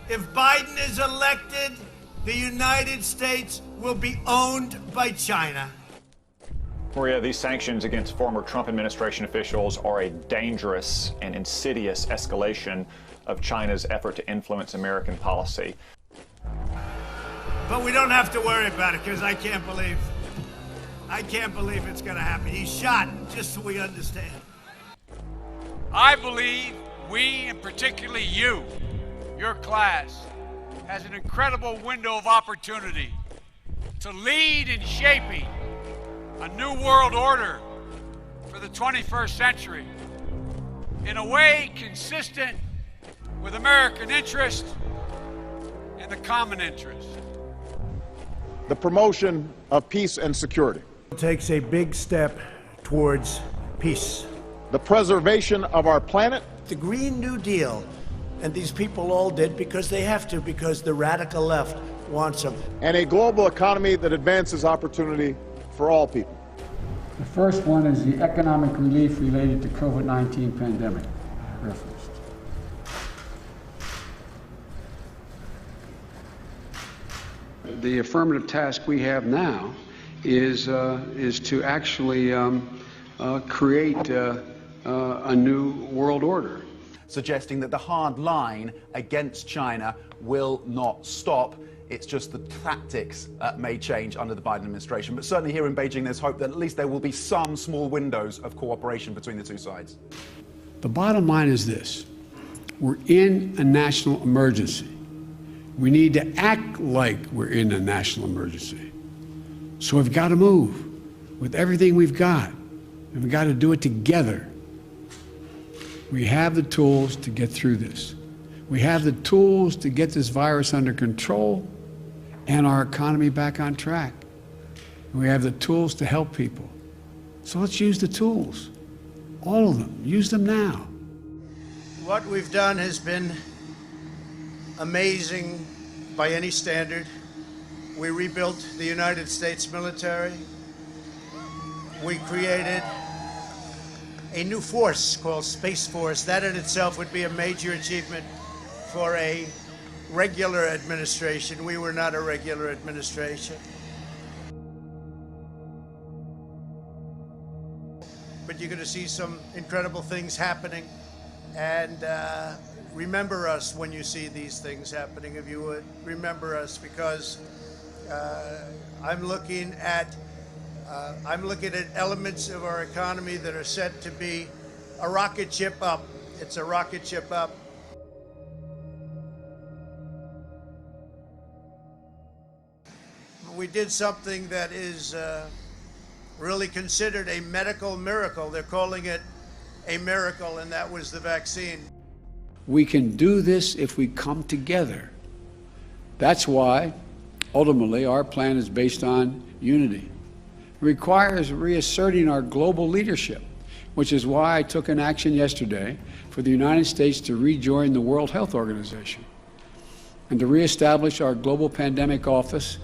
If Biden is elected, the United States will be owned by China. Maria, these sanctions against former Trump administration officials are a dangerous and insidious escalation of China's effort to influence American policy. But we don't have to worry about it, because I can't believe it's going to happen. He's shot, just so we understand. I believe we, and particularly you, your class, has an incredible window of opportunity to lead in shaping a new world order for the 21st century in a way consistent with American interest and the common interest. The promotion of peace and security. It takes a big step towards peace. The preservation of our planet. The Green New Deal, and these people all did because they have to, because the radical left wants them. And a global economy that advances opportunity for all people. The first one is the economic relief related to COVID-19 pandemic referenced. The affirmative task we have now is to actually create a new world order. Suggesting that the hard line against China will not stop. It's just the tactics may change under the Biden administration. But certainly here in Beijing, there's hope that at least there will be some small windows of cooperation between the two sides. The bottom line is this: we're in a national emergency. We need to act like we're in a national emergency. So we've got to move with everything we've got, and we've got to do it together. We have the tools to get through this. We have the tools to get this virus under control and our economy back on track. And we have the tools to help people. So let's use the tools, all of them. Use them now. What we've done has been amazing by any standard. We rebuilt the United States military. We created a new force called Space Force. That in itself would be a major achievement for a regular administration. We were not a regular administration. But you're going to see some incredible things happening. And remember us when you see these things happening, if you would. Remember us, because I'm looking at elements of our economy that are set to be a rocket ship up. It's a rocket ship up. We did something that is really considered a medical miracle. They're calling it a miracle, and that was the vaccine. We can do this if we come together. That's why, ultimately, our plan is based on unity. It requires reasserting our global leadership, which is why I took an action yesterday for the United States to rejoin the World Health Organization and to reestablish our global pandemic office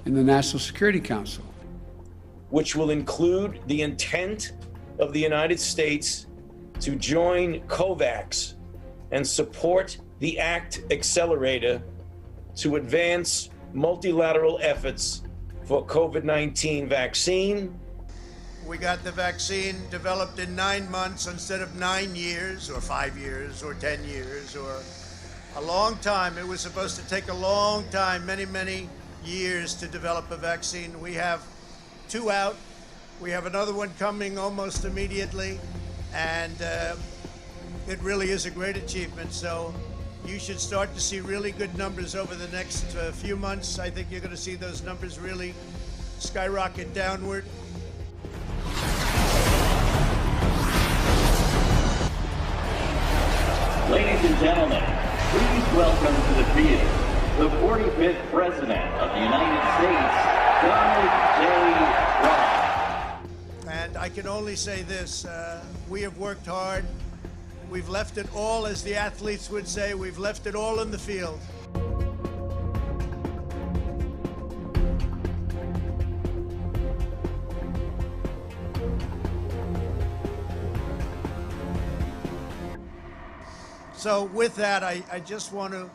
in the National Security Council. Which will include the intent of the United States to join COVAX and support the ACT Accelerator to advance multilateral efforts for COVID-19 vaccine. We got the vaccine developed in 9 months instead of 9 years or 5 years or 10 years or a long time. It was supposed to take a long time, many, many years to develop a vaccine. We have 2 out. We have another one coming almost immediately. And it really is a great achievement. So you should start to see really good numbers over the next few months. I think you're going to see those numbers really skyrocket downward. Ladies and gentlemen, please welcome to the theater the 45th President of the United States, Donald J. Trump. And I can only say this, we have worked hard. We've left it all, as the athletes would say, we've left it all in the field. So with that, I just want to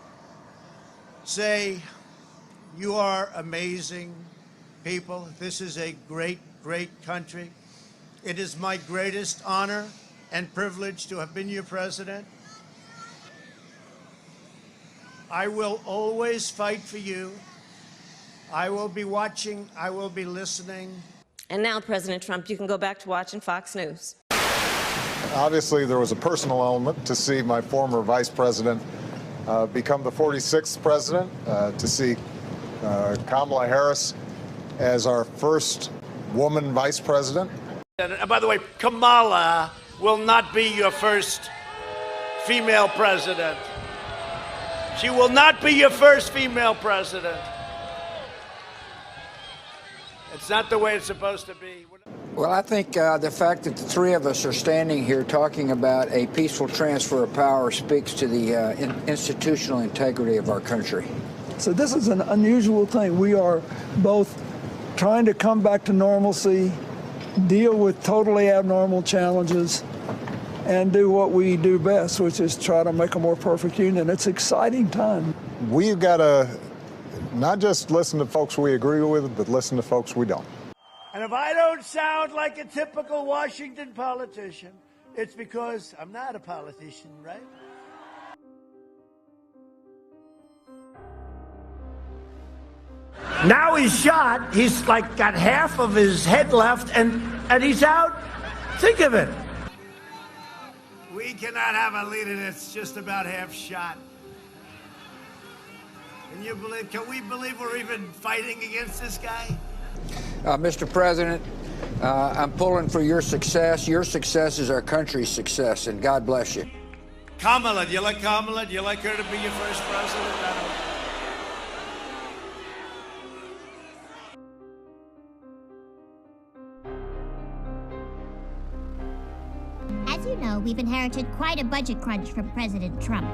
say you are amazing people. This is a great, great country. It is my greatest honor and privilege to have been your president. I will always fight for you. I will be watching. I will be listening. And now, President Trump, you can go back to watching Fox News. Obviously, there was a personal element to see my former vice president become the 46th president, to see Kamala Harris as our first woman vice president. And by the way, Kamala will not be your first female president. She will not be your first female president. It's not the way it's supposed to be. Well, I think the fact that the three of us are standing here talking about a peaceful transfer of power speaks to the institutional integrity of our country. So this is an unusual thing. We are both trying to come back to normalcy, deal with totally abnormal challenges, and do what we do best, which is try to make a more perfect union. It's an exciting time. We've got to not just listen to folks we agree with, but listen to folks we don't. And if I don't sound like a typical Washington politician, it's because I'm not a politician, right? Now he's shot. He's like got half of his head left, and he's out. Think of it. We cannot have a leader that's just about half shot. Can we believe we're even fighting against this guy? Mr. President, I'm pulling for your success. Your success is our country's success, and God bless you. Kamala, do you like Kamala? Do you like her to be your first president? As you know, we've inherited quite a budget crunch from President Trump.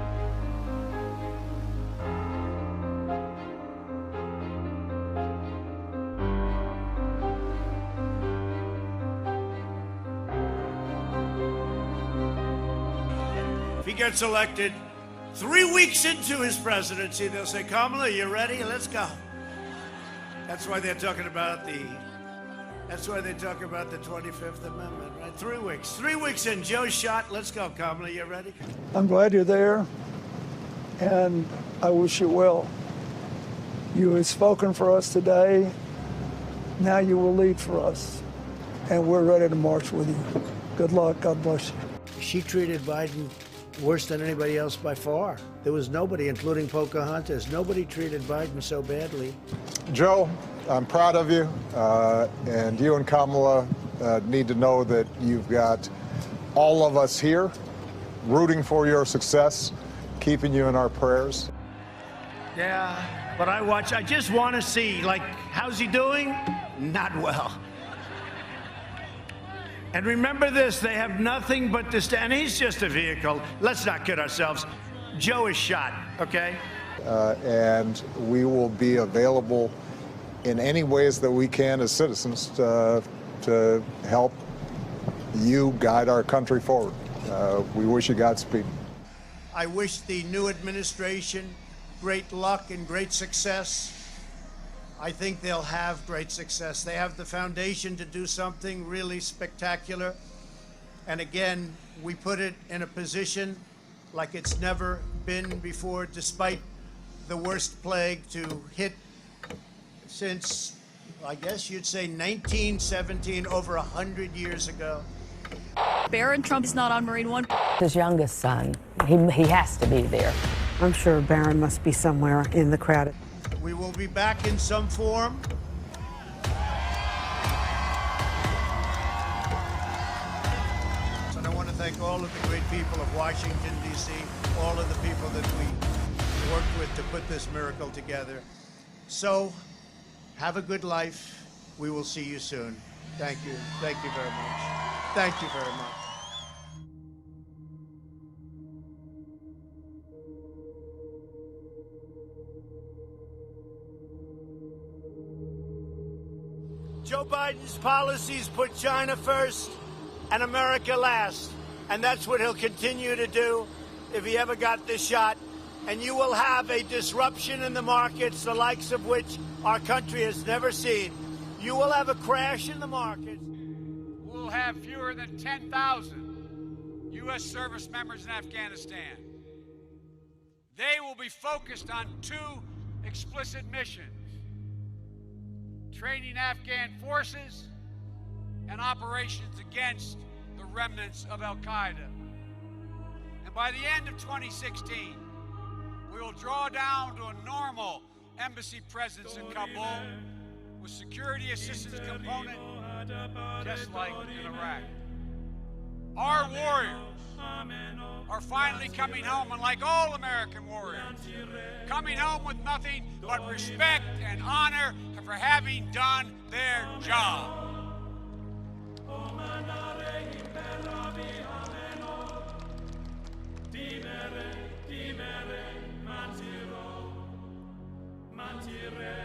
If he gets elected 3 weeks into his presidency, they'll say, Kamala, you ready? Let's go. That's why they're talking about the 25th Amendment, right? 3 weeks. 3 weeks in, Joe's shot. Let's go, Kamala, you ready? I'm glad you're there, and I wish you well. You have spoken for us today. Now you will lead for us, and we're ready to march with you. Good luck. God bless you. She treated Biden worse than anybody else by far. There was nobody, including Pocahontas, nobody treated Biden so badly. Joe, I'm proud of you, and you and Kamala need to know that you've got all of us here rooting for your success, keeping you in our prayers. Yeah, but I just want to see, like, how's he doing? Not well. And remember this, they have nothing but this, and he's just a vehicle. Let's not kid ourselves. Joe is shot, okay? And we will be available in any ways that we can as citizens to help you guide our country forward. We wish you Godspeed. I wish the new administration great luck and great success. I think they'll have great success. They have the foundation to do something really spectacular. And again, we put it in a position like it's never been before, despite the worst plague to hit since, I guess you'd say 1917, over 100 years ago. Barron Trump is not on Marine One. His youngest son, he has to be there. I'm sure Barron must be somewhere in the crowd. We will be back in some form. And I want to thank all of the great people of Washington, D.C., all of the people that we worked with to put this miracle together. So, have a good life. We will see you soon. Thank you. Thank you very much. Thank you very much. Joe Biden's policies put China first and America last. And that's what he'll continue to do if he ever got this shot. and you will have a disruption in the markets, the likes of which our country has never seen. You will have a crash in the markets. We'll have fewer than 10,000 U.S. service members in Afghanistan. They will be focused on two explicit missions: training Afghan forces and operations against the remnants of Al-Qaeda. And by the end of 2016, we will draw down to a normal embassy presence in Kabul with security assistance component, just like in Iraq. Our warriors are finally coming home, and like all American warriors, coming home with nothing but respect and honor for having done their job. Mantirò